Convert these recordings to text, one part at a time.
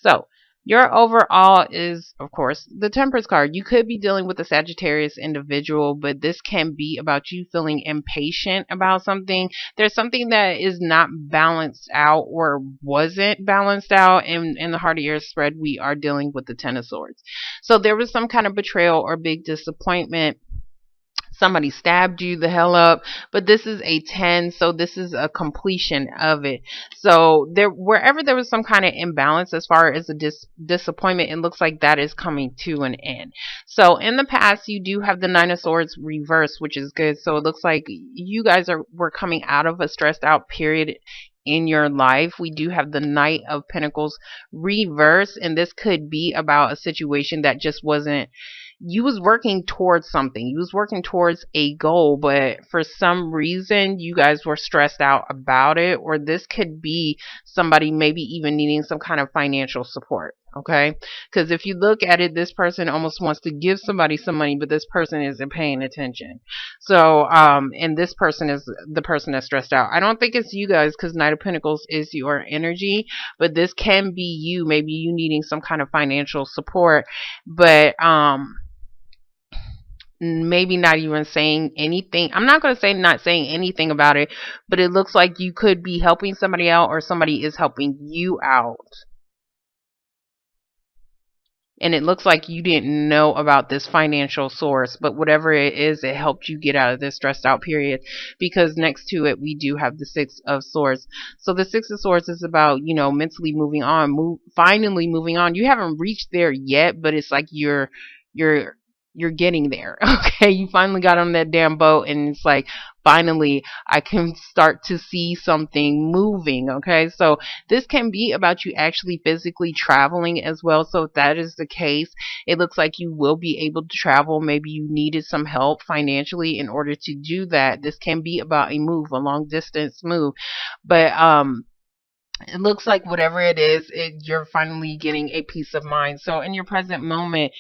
So your overall is, of course, the Temperance card. You could be dealing with a Sagittarius individual, but this can be about you feeling impatient about something. There's something that is not balanced out or wasn't balanced out. And in the heart of your spread, we are dealing with the Ten of Swords. So there was some kind of betrayal or big disappointment. Somebody stabbed you the hell up, but this is a 10, so this is a completion of it. So there, wherever there was some kind of imbalance as far as a disappointment, it looks like that is coming to an end. So in the past, you do have the Nine of Swords reversed, which is good. So it looks like you guys were coming out of a stressed out period in your life. We do have the Knight of Pentacles reverse, and this could be about a situation that just wasn't, you was working towards something, you was working towards a goal, but for some reason you guys were stressed out about it. Or this could be somebody maybe even needing some kind of financial support. Okay, because if you look at it, this person almost wants to give somebody some money, but this person isn't paying attention. So and this person is the person that's stressed out. I don't think it's you guys, because Knight of Pentacles is your energy, but this can be you, maybe you needing some kind of financial support, but maybe not even saying anything. I'm not going to say not saying anything about it, but it looks like you could be helping somebody out, or somebody is helping you out. And it looks like you didn't know about this financial source, but whatever it is, it helped you get out of this stressed out period, because next to it, we do have the Six of Swords. So the Six of Swords is about, mentally moving on, finally moving on. You haven't reached there yet, but it's like you're getting there. Okay, you finally got on that damn boat, and it's like, finally I can start to see something moving. Okay, so this can be about you actually physically traveling as well. So if that is the case, it looks like you will be able to travel. Maybe you needed some help financially in order to do that. This can be about a move, a long distance move, but it looks like whatever it is, you're finally getting a peace of mind. So in your present moment,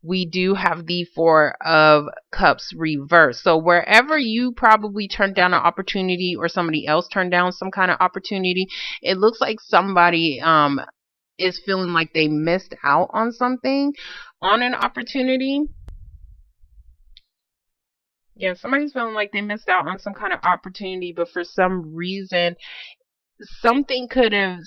we do have the Four of Cups reversed. So wherever you probably turned down an opportunity, or somebody else turned down some kind of opportunity, it looks like somebody is feeling like they missed out on something, on an opportunity. Yeah, somebody's feeling like they missed out on some kind of opportunity, but for some reason something could have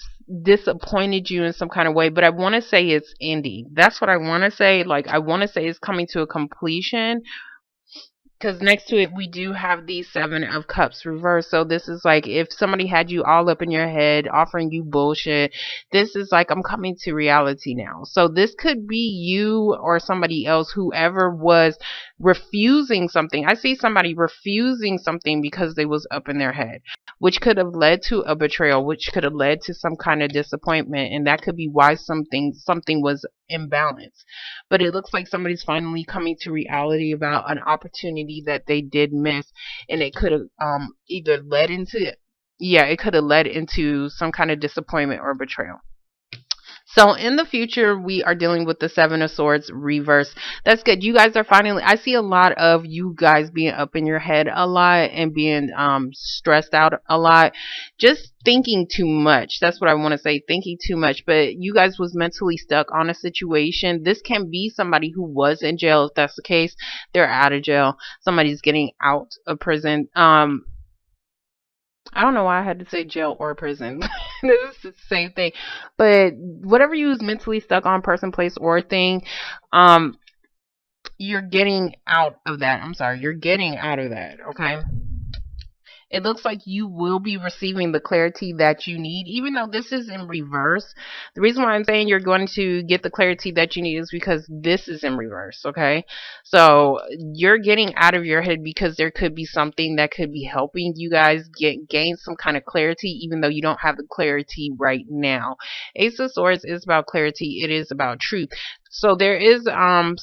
disappointed you in some kind of way. But I want to say it's ending. That's what I want to say. Like, I want to say it's coming to a completion, because next to it, we do have the Seven of Cups reversed. So this is like, if somebody had you all up in your head, offering you bullshit, this is like, I'm coming to reality now. So this could be you or somebody else, whoever was refusing something. I see somebody refusing something because they was up in their head, which could have led to a betrayal, which could have led to some kind of disappointment. And that could be why something was imbalanced. But it looks like somebody's finally coming to reality about an opportunity that they did miss, and it could have either led into, yeah, it could have led into some kind of disappointment or betrayal. So in the future, we are dealing with the Seven of Swords reverse. That's good. You guys are finally, I see a lot of you guys being up in your head a lot, and being stressed out a lot. Just thinking too much. That's what I want to say. Thinking too much. But you guys was mentally stuck on a situation. This can be somebody who was in jail. If that's the case, they're out of jail. Somebody's getting out of prison. I don't know why I had to say jail or prison. This is the same thing. But whatever you was mentally stuck on, person, place, or thing, you're getting out of that. I'm sorry, you're getting out of that, okay? It looks like you will be receiving the clarity that you need, even though this is in reverse. The reason why I'm saying you're going to get the clarity that you need is because this is in reverse, okay? So you're getting out of your head, because there could be something that could be helping you guys gain some kind of clarity, even though you don't have the clarity right now. Ace of Swords is about clarity. It is about truth. So there is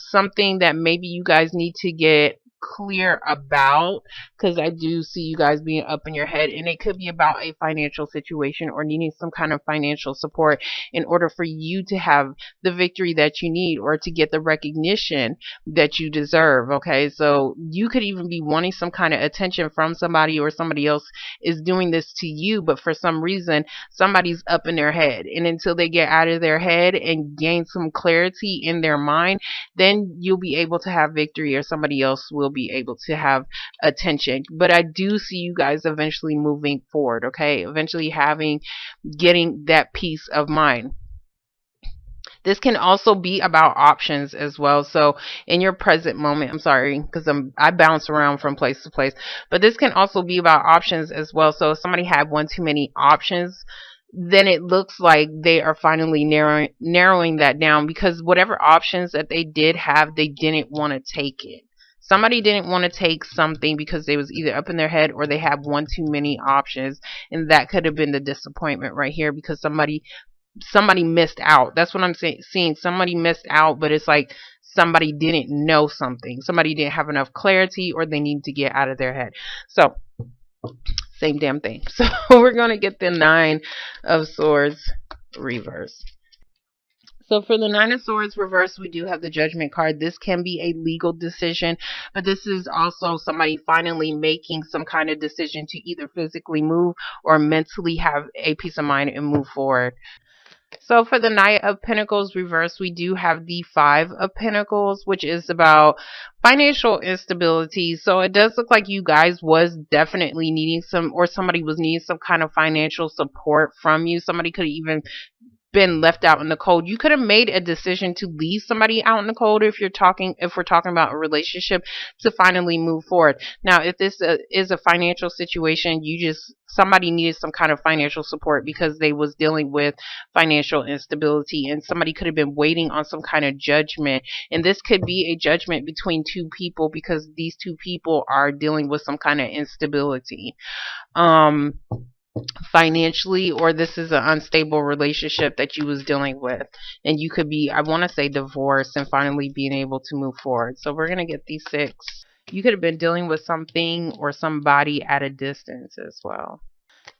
something that maybe you guys need to get clear about, because I do see you guys being up in your head, and it could be about a financial situation or needing some kind of financial support in order for you to have the victory that you need or to get the recognition that you deserve. Okay, so you could even be wanting some kind of attention from somebody, or somebody else is doing this to you, but for some reason somebody's up in their head, and until they get out of their head and gain some clarity in their mind, then you'll be able to have victory, or somebody else will be able to have attention. But I do see you guys eventually moving forward, okay? Eventually getting that peace of mind. This can also be about options as well. So in your present moment, I'm sorry, because I bounce around from place to place, but this can also be about options as well. So if somebody had one too many options, then it looks like they are finally narrowing that down, because whatever options that they did have, they didn't want to take it. Somebody didn't want to take something because they was either up in their head or they had one too many options, and that could have been the disappointment right here, because somebody missed out. That's what I'm seeing. Somebody missed out, but it's like somebody didn't know something. Somebody didn't have enough clarity, or they need to get out of their head. So same damn thing. So we're going to get the Nine of Swords reverse. So for the Nine of Swords reverse, we do have the Judgment card. This can be a legal decision, but this is also somebody finally making some kind of decision to either physically move or mentally have a peace of mind and move forward. So for the Knight of Pentacles reverse, we do have the Five of Pentacles, which is about financial instability. So it does look like you guys was definitely needing some, or somebody was needing some kind of financial support from you. Somebody could even been left out in the cold. You could have made a decision to leave somebody out in the cold, if we're talking about a relationship, to finally move forward. Now, if this is a financial situation, somebody needed some kind of financial support because they was dealing with financial instability, and somebody could have been waiting on some kind of judgment. And this could be a judgment between two people, because these two people are dealing with some kind of instability. Financially, or this is an unstable relationship that you was dealing with, and you could be, I want to say, divorced and finally being able to move forward. So we're going to get these six. You could have been dealing with something or somebody at a distance as well.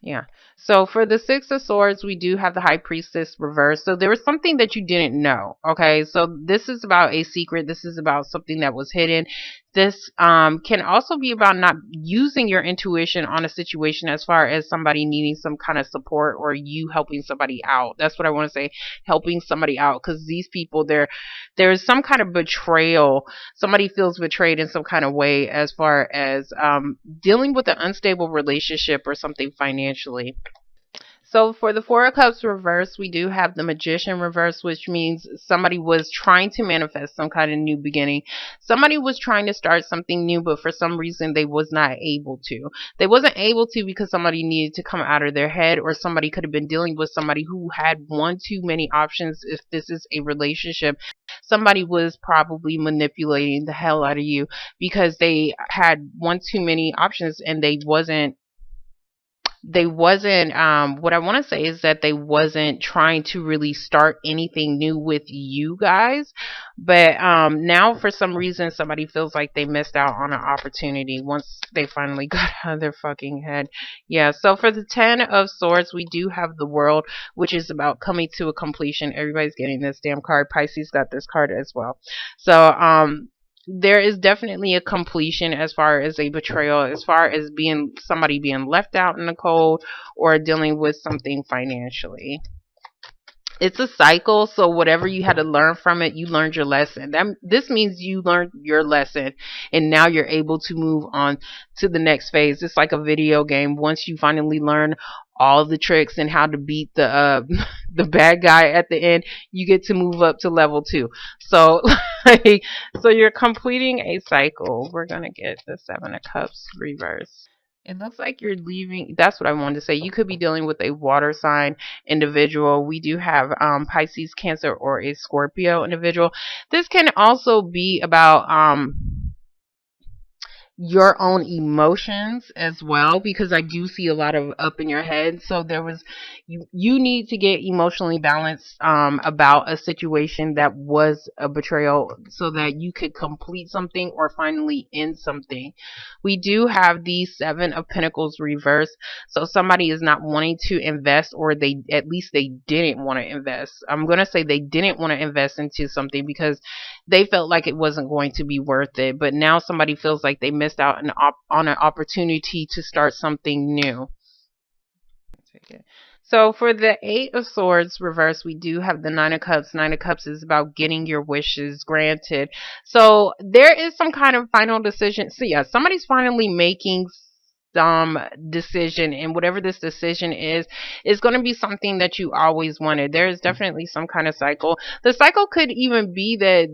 Yeah. So for the Six of Swords, we do have the High Priestess reversed. So there was something that you didn't know. Okay. So this is about a secret. This is about something that was hidden. This can also be about not using your intuition on a situation, as far as somebody needing some kind of support or you helping somebody out. That's what I want to say, helping somebody out, because these people, there's some kind of betrayal. Somebody feels betrayed in some kind of way, as far as dealing with an unstable relationship or something financially. So for the Four of Cups reverse, we do have the Magician reverse, which means somebody was trying to manifest some kind of new beginning. Somebody was trying to start something new, but for some reason they was not able to. They wasn't able to because somebody needed to come out of their head, or somebody could have been dealing with somebody who had one too many options. If this is a relationship, somebody was probably manipulating the hell out of you because they had one too many options, and they wasn't what I want to say is that they wasn't trying to really start anything new with you guys. But now for some reason somebody feels like they missed out on an opportunity once they finally got out of their fucking head. Yeah, so for the Ten of Swords, we do have the World, which is about coming to a completion. Everybody's getting this damn card. Pisces got this card as well. So there is definitely a completion, as far as a betrayal, as far as somebody being left out in the cold, or dealing with something financially. It's a cycle, so whatever you had to learn from it, you learned your lesson. This means you learned your lesson, and now you're able to move on to the next phase. It's like a video game. Once you finally learn all the tricks and how to beat the the bad guy at the end, you get to move up to level 2. So so you're completing a cycle. We're gonna get the Seven of Cups reverse. It looks like you're leaving. That's what I wanted to say. You could be dealing with a water sign individual. We do have Pisces, Cancer, or a Scorpio individual. This can also be about your own emotions as well, because I do see a lot of up in your head. So you need to get emotionally balanced about a situation that was a betrayal so that you could complete something or finally end something. We do have the Seven of Pentacles reversed. So somebody is not wanting to invest, or they at least they didn't want to invest. I'm going to say they didn't want to invest into something because they felt like it wasn't going to be worth it. But now somebody feels like they missed out on an opportunity to start something new. So for the Eight of Swords reverse, we do have the Nine of Cups. Nine of Cups is about getting your wishes granted. So there is some kind of final decision. So yeah, somebody's finally making some decision, and whatever this decision is going to be something that you always wanted. There is definitely some kind of cycle. The cycle could even be that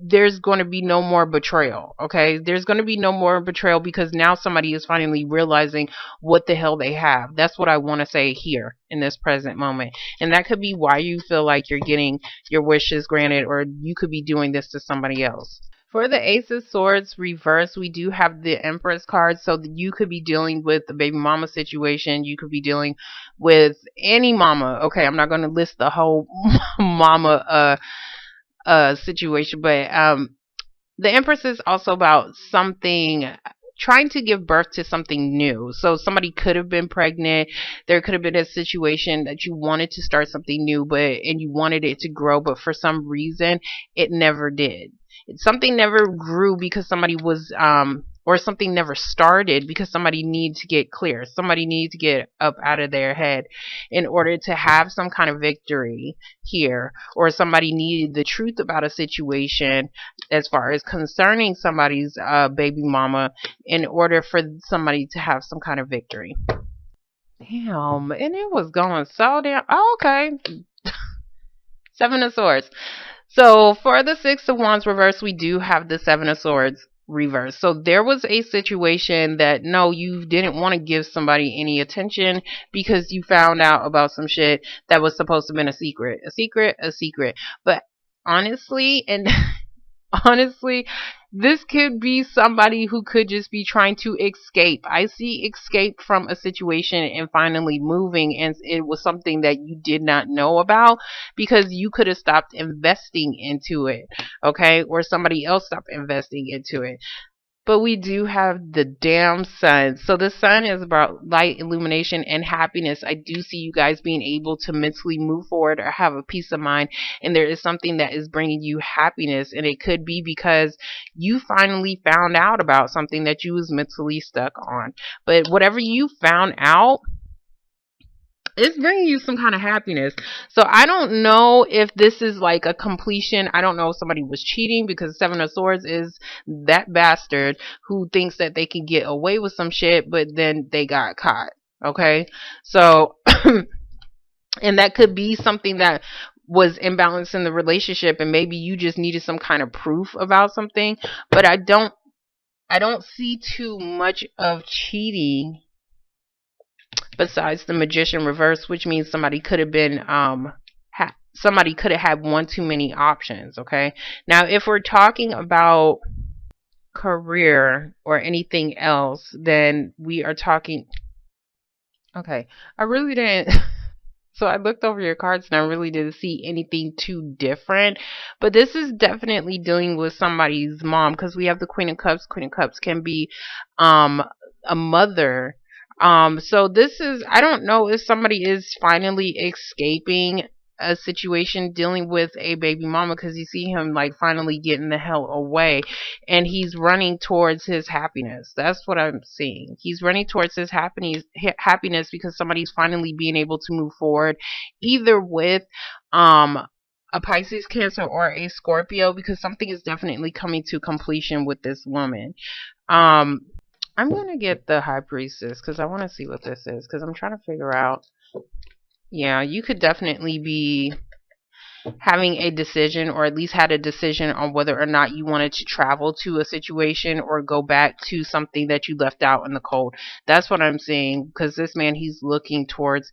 there's going to be no more betrayal. Okay, there's going to be no more betrayal because now somebody is finally realizing what the hell they have. That's what I want to say here in this present moment, and that could be why you feel like you're getting your wishes granted, or you could be doing this to somebody else. For the Ace of Swords reverse, we do have the Empress card, so that you could be dealing with the baby mama situation. You could be dealing with any mama. Okay, I'm not going to list the whole mama situation, but the Empress is also about something, trying to give birth to something new. So somebody could have been pregnant. There could have been a situation that you wanted to start something new, and you wanted it to grow, but for some reason it never did. Something never grew because somebody was or something never started because somebody needed to get clear. Somebody needed to get up out of their head in order to have some kind of victory here, or somebody needed the truth about a situation as far as concerning somebody's baby mama in order for somebody to have some kind of victory. Damn, and it was going so damn. Oh, okay. Seven of Swords. So for the Six of Wands reverse, we do have the Seven of Swords reverse. So there was a situation that no, you didn't want to give somebody any attention because you found out about some shit that was supposed to have been a secret. But honestly, and honestly, this could be somebody who could just be trying to escape. I see escape from a situation and finally moving, and it was something that you did not know about because you could have stopped investing into it, okay? Or somebody else stopped investing into it. But we do have the damn sun. So the sun is about light, illumination, and happiness. I do see you guys being able to mentally move forward or have a peace of mind. And there is something that is bringing you happiness. And it could be because you finally found out about something that you was mentally stuck on. But whatever you found out, it's bringing you some kind of happiness. So I don't know if this is like a completion. I don't know if somebody was cheating, because Seven of Swords is that bastard who thinks that they can get away with some shit, but then they got caught. Okay. So, and that could be something that was imbalanced in the relationship, and maybe you just needed some kind of proof about something. But I don't see too much of cheating besides the Magician reverse, which means somebody could have been somebody could have had one too many options. Okay, now if we're talking about career or anything else, then we are talking. Okay, I really didn't. So I looked over your cards and I really didn't see anything too different. But this is definitely dealing with somebody's mom, because we have the Queen of Cups. Queen of Cups can be a mother. So this is, I don't know if somebody is finally escaping a situation dealing with a baby mama, because you see him like finally getting the hell away, and he's running towards his happiness. That's what I'm seeing. He's running towards his happiness because somebody's finally being able to move forward, either with a Pisces, Cancer, or a Scorpio, because something is definitely coming to completion with this woman. I'm going to get the High Priestess because I want to see what this is, because I'm trying to figure out. Yeah, you could definitely be having a decision, or at least had a decision on whether or not you wanted to travel to a situation or go back to something that you left out in the cold. That's what I'm saying, because this man, he's looking towards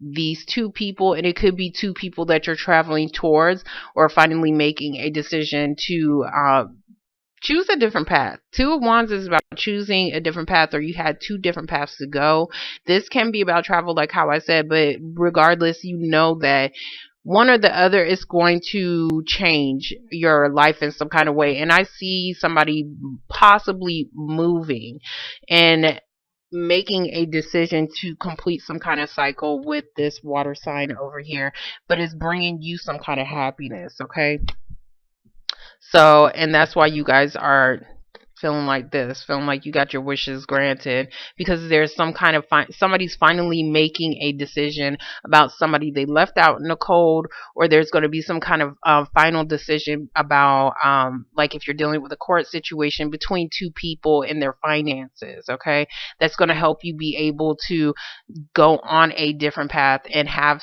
these two people, and it could be two people that you're traveling towards, or finally making a decision to Choose a different path. Two of Wands is about choosing a different path, or you had two different paths to go. This can be about travel, like how I said, but regardless, you know that one or the other is going to change your life in some kind of way. And I see somebody possibly moving and making a decision to complete some kind of cycle with this water sign over here, but it's bringing you some kind of happiness, okay? So, and that's why you guys are feeling like this, feeling like you got your wishes granted, because there's some kind of somebody's finally making a decision about somebody they left out in the cold, or there's going to be some kind of final decision about like if you're dealing with a court situation between two people and their finances, okay? That's going to help you be able to go on a different path and have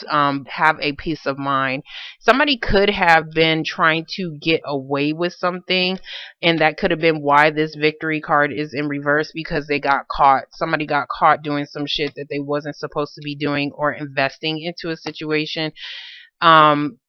a peace of mind. Somebody could have been trying to get away with something, and that could have been why this victory card is in reverse, because they got caught. Somebody got caught doing some shit that they wasn't supposed to be doing, or investing into a situation. Um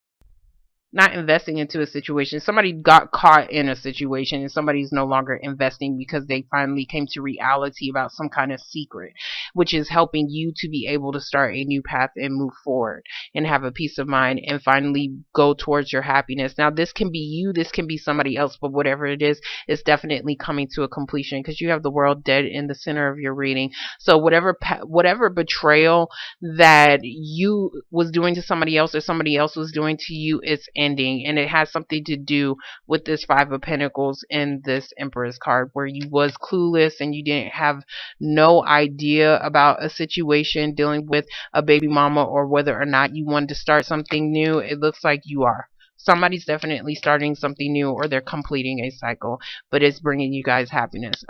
not investing into a situation. Somebody got caught in a situation and somebody's no longer investing because they finally came to reality about some kind of secret, which is helping you to be able to start a new path and move forward and have a peace of mind and finally go towards your happiness. Now, this can be you, this can be somebody else, but whatever it is, it's definitely coming to a completion because you have the world dead in the center of your reading. So whatever betrayal that you was doing to somebody else or somebody else was doing to you, it's ending, and it has something to do with this Five of Pentacles in this Empress card, where you was clueless and you didn't have no idea about a situation dealing with a baby mama, or whether or not you wanted to start something new. It looks like you are. Somebody's definitely starting something new, or they're completing a cycle, but it's bringing you guys happiness.